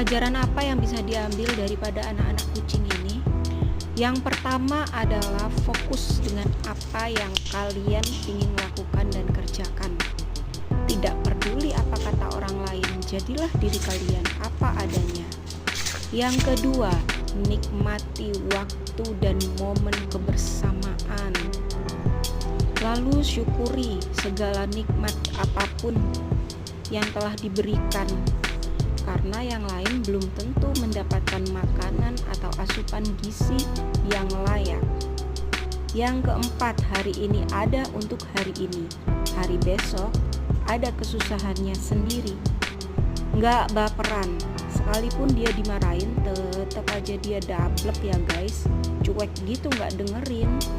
Pelajaran apa yang bisa diambil daripada anak-anak kucing ini? Yang pertama adalah fokus dengan apa yang kalian ingin lakukan dan kerjakan. Tidak peduli apa kata orang lain, jadilah diri kalian apa adanya. Yang kedua, nikmati waktu dan momen kebersamaan. Lalu syukuri segala nikmat apapun yang telah diberikan, karena yang lain belum tentu mendapatkan makanan atau asupan gizi yang layak. Yang keempat, hari ini ada untuk hari ini, hari besok ada kesusahannya sendiri. Nggak baperan, sekalipun dia dimarahin tetap aja dia dablek ya guys, cuek gitu nggak dengerin.